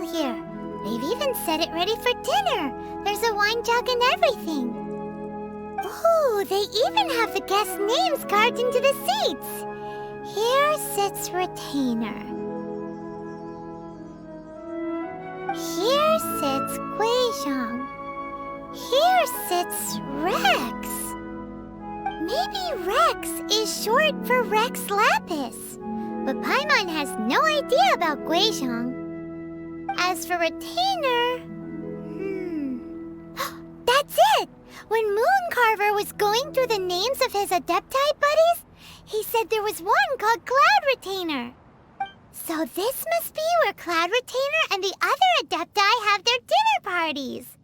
here. They've even set it ready for dinner. There's a wine jug and everything. Ooh, they even have the guests' names carved into the seats. Here sits Retainer. Here sits Guizhong. Here sits Rex. Maybe Rex is short for Rex Lapis. But Paimon has no idea about Guizhong. As for Retainer... That's it! When Mooncarver was going through the names of his Adepti buddies, he said there was one called Cloud Retainer. So this must be where Cloud Retainer and the other Adepti have their dinner parties.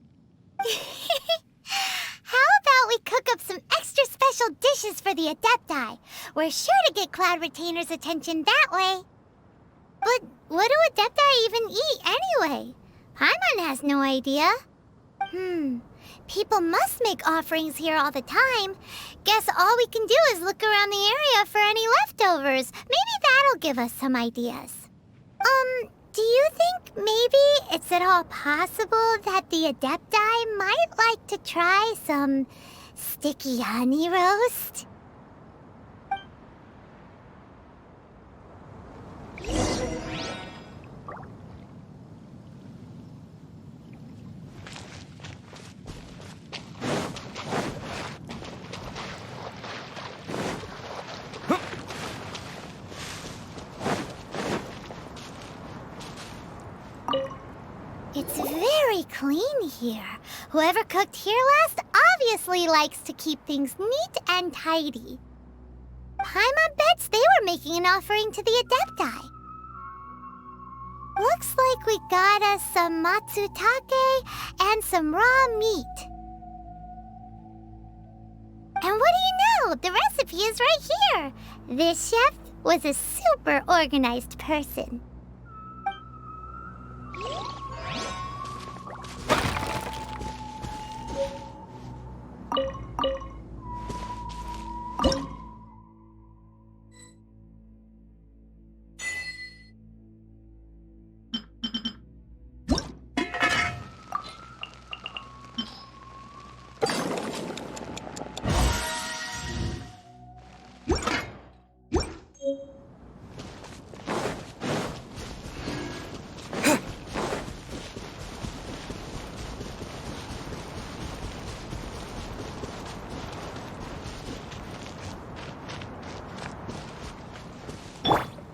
How about we cook up some extra special dishes for the Adepti? We're sure to get Cloud Retainer's attention that way. But what do Adepti even eat anyway? Paimon has no idea. People must make offerings here all the time. Guess all we can do is look around the area for any leftovers. Maybe that'll give us some ideas. Do you think maybe it's at all possible that the Adepti might like to try some sticky honey roast? It's very clean here. Whoever cooked here last obviously likes to keep things neat and tidy. Paimon bets they were making an offering to the Adepti. Looks like we got us some matsutake and some raw meat. And what do you know? The recipe is right here. This chef was a super organized person.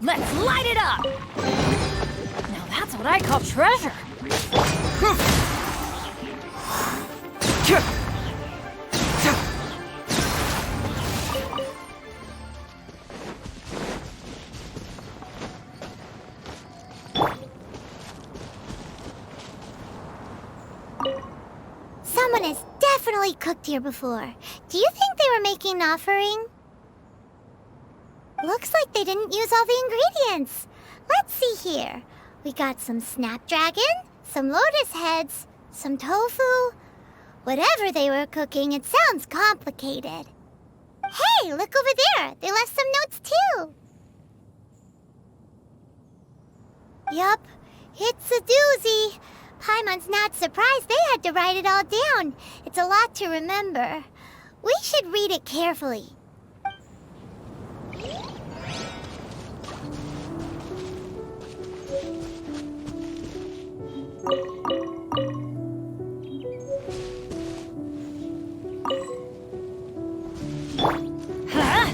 Let's light it up! Now that's what I call treasure. Someone has definitely cooked here before. Do you think they were making an offering? Looks like they didn't use all the ingredients. Let's see here. We got some snapdragon, some lotus heads, some tofu. Whatever they were cooking, it sounds complicated. Hey, look over there. They left some notes too. Yup, it's a doozy. Paimon's not surprised they had to write it all down. It's a lot to remember. We should read it carefully. Huh?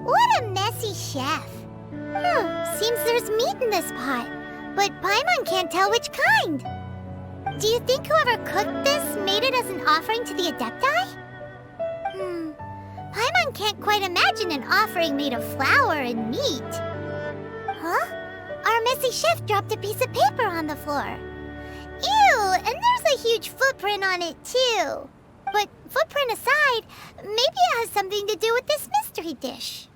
What a messy chef. Seems there's meat in this pot, but Paimon can't tell which kind. Do you think whoever cooked this made it as an offering to the Adepti? Paimon can't quite imagine an offering made of flour and meat. Huh? Our messy chef dropped a piece of paper on the floor. Ew, and there's a huge footprint on it too. But footprint aside, maybe it has something to do with this mystery dish.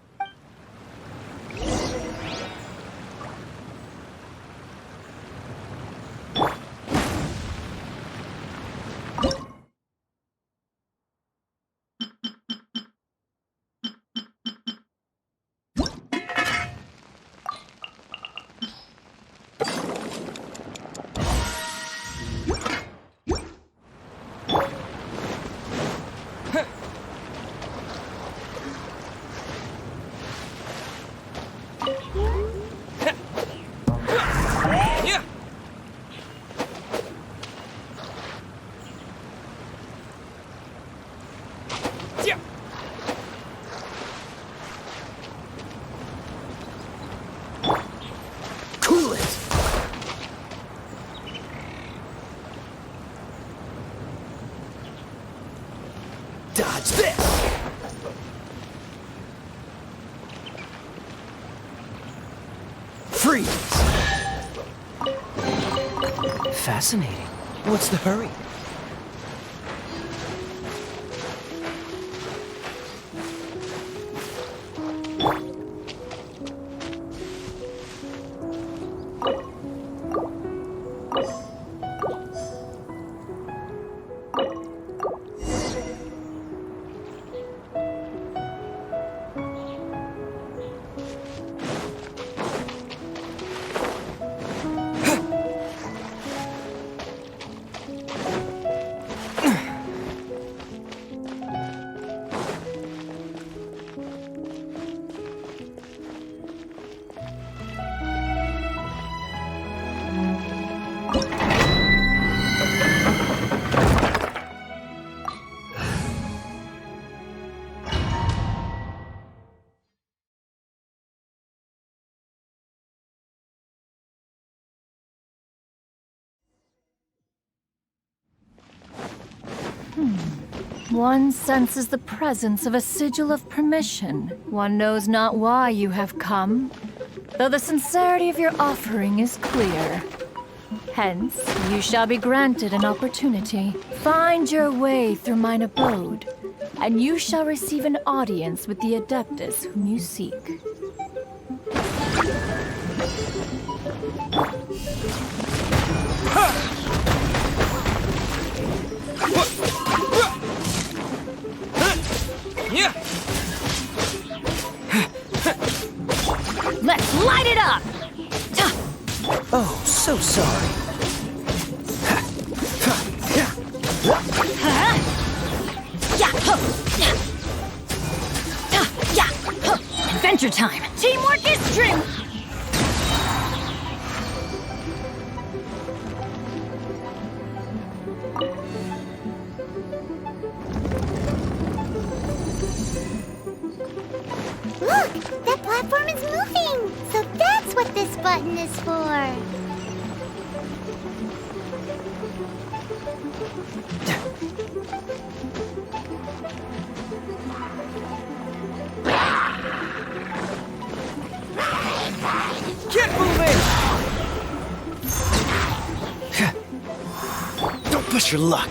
Dodge this! Freeze! Fascinating. What's the hurry? One senses the presence of a sigil of permission. One knows not why you have come, though the sincerity of your offering is clear. Hence, you shall be granted an opportunity. Find your way through mine abode, and you shall receive an audience with the Adeptus whom you seek. Let's light it up! Oh, so sorry. Adventure time! Teamwork is strength! Look! That platform is moving! So that's what this button is for! Get moving! Don't push your luck.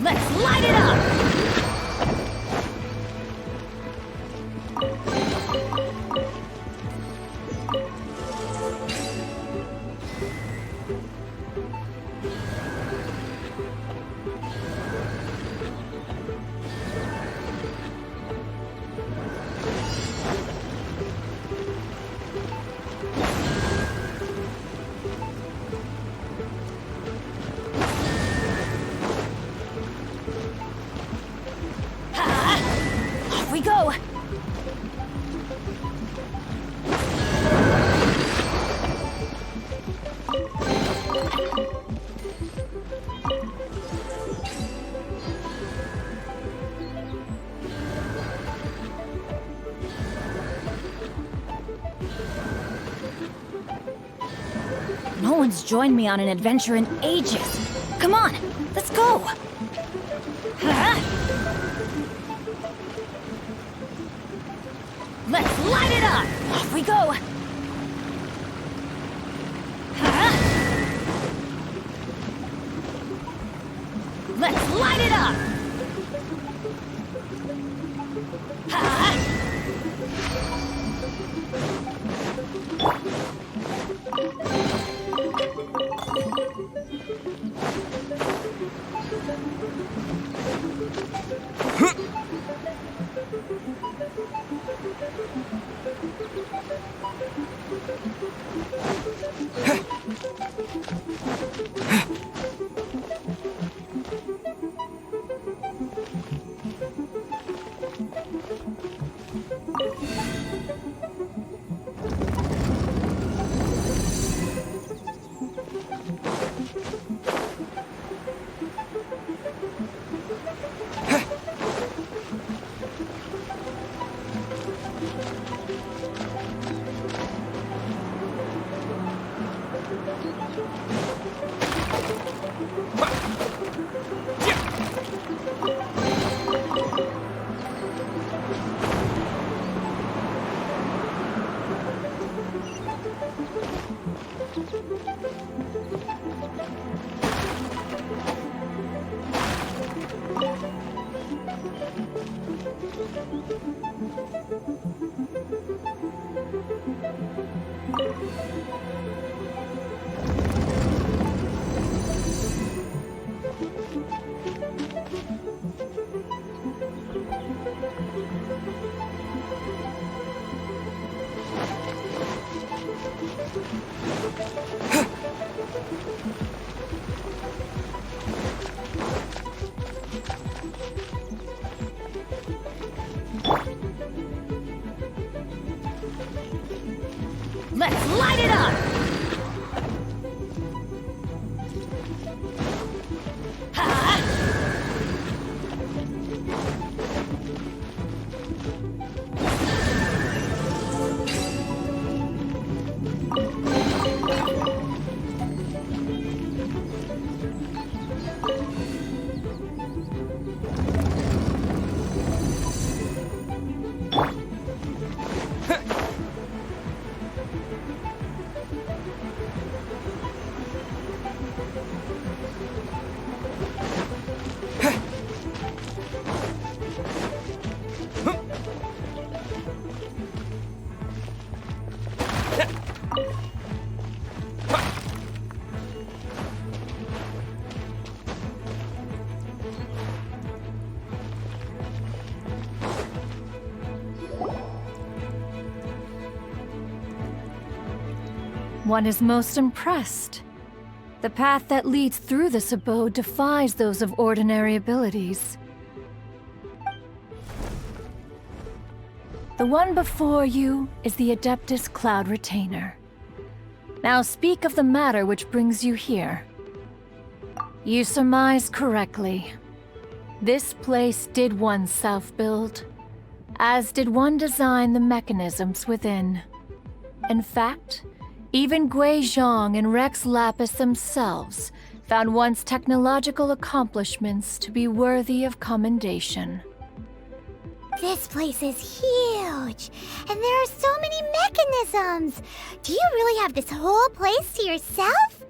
Let's light it up! Off we go! No one's joined me on an adventure in ages. Come on, let's go! Huh? Let's light it up! Off we go! Huh? Let's light it up! Huh? Let's light it up! Ha! One is most impressed. The path that leads through this abode defies those of ordinary abilities. The one before you is the Adeptus Cloud Retainer. Now speak of the matter which brings you here. You surmise correctly. This place did one self-build, as did one design the mechanisms within. In fact, even Gui Zhang and Rex Lapis themselves found one's technological accomplishments to be worthy of commendation. This place is huge, and there are so many mechanisms. Do you really have this whole place to yourself?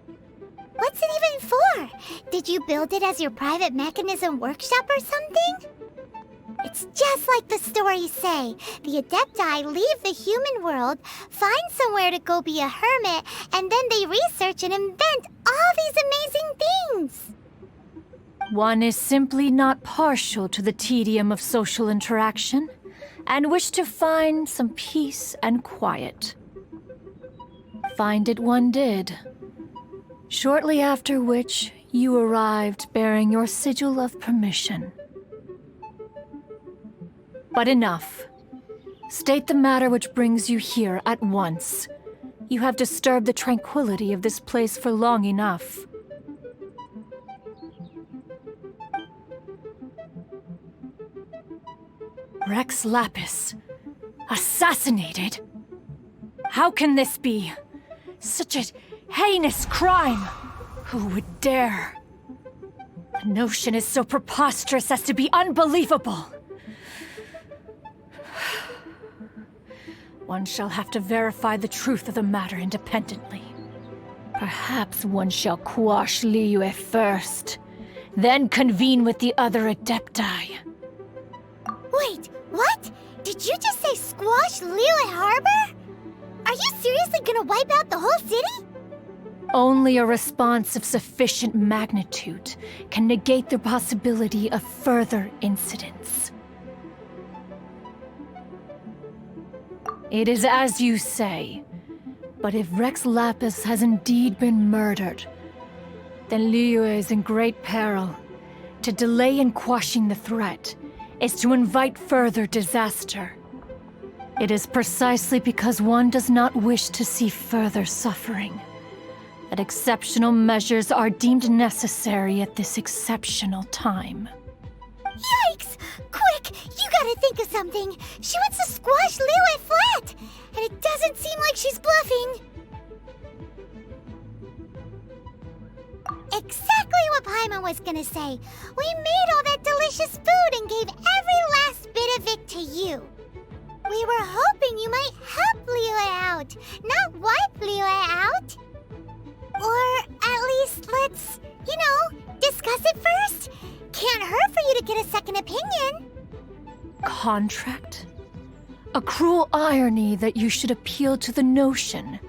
What's it even for? Did you build it as your private mechanism workshop or something? It's just like the stories say. The Adepti leave the human world, find somewhere to go be a hermit, and then they research and invent all these amazing things. One is simply not partial to the tedium of social interaction, and wish to find some peace and quiet. Find it one did. Shortly after which, you arrived bearing your sigil of permission. But enough. State the matter which brings you here at once. You have disturbed the tranquility of this place for long enough. Rex Lapis. Assassinated? How can this be? Such a heinous crime! Who would dare? The notion is so preposterous as to be unbelievable. One shall have to verify the truth of the matter independently. Perhaps one shall quash Liyue first, then convene with the other Adepti. Wait, what? Did you just say squash Liyue Harbor? Are you seriously gonna wipe out the whole city? Only a response of sufficient magnitude can negate the possibility of further incidents. It is as you say, but if Rex Lapis has indeed been murdered, then Liyue is in great peril. To delay in quashing the threat is to invite further disaster. It is precisely because one does not wish to see further suffering that exceptional measures are deemed necessary at this exceptional time. Yikes! Quick, you gotta think of something. She wants to squash Liyue flat, and it doesn't seem like she's bluffing. Exactly what Paimon was gonna say. We made all that delicious food and gave every last bit of it to you. We were hoping you might help Liyue out, not wipe Liyue out. Or at least let's, discuss it first. Can't hurt for you to get a second opinion. Contract? A cruel irony that you should appeal to the notion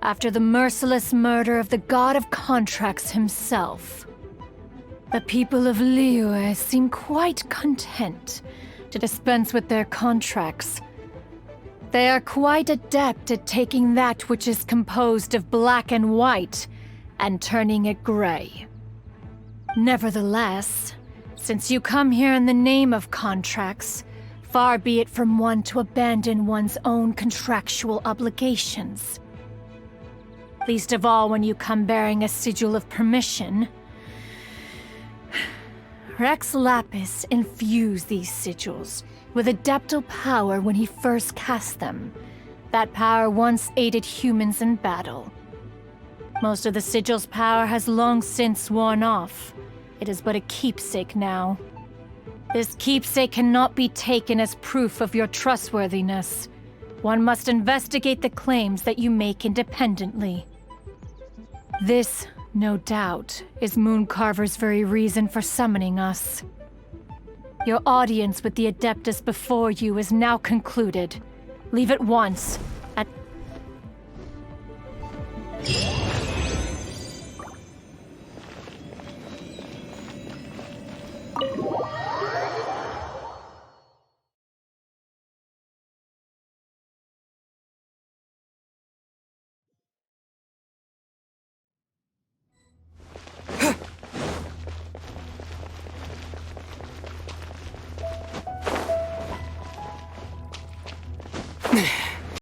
after the merciless murder of the god of contracts himself. The people of Liyue seem quite content to dispense with their contracts. They are quite adept at taking that which is composed of black and white and turning it gray. Nevertheless, since you come here in the name of contracts, far be it from one to abandon one's own contractual obligations. Least of all when you come bearing a sigil of permission. Rex Lapis infused these sigils with adeptal power when he first cast them. That power once aided humans in battle. Most of the sigil's power has long since worn off. It is but a keepsake now. This keepsake cannot be taken as proof of your trustworthiness. One must investigate the claims that you make independently. This, no doubt, is Mooncarver's very reason for summoning us. Your audience with the Adeptus before you is now concluded. Leave at once.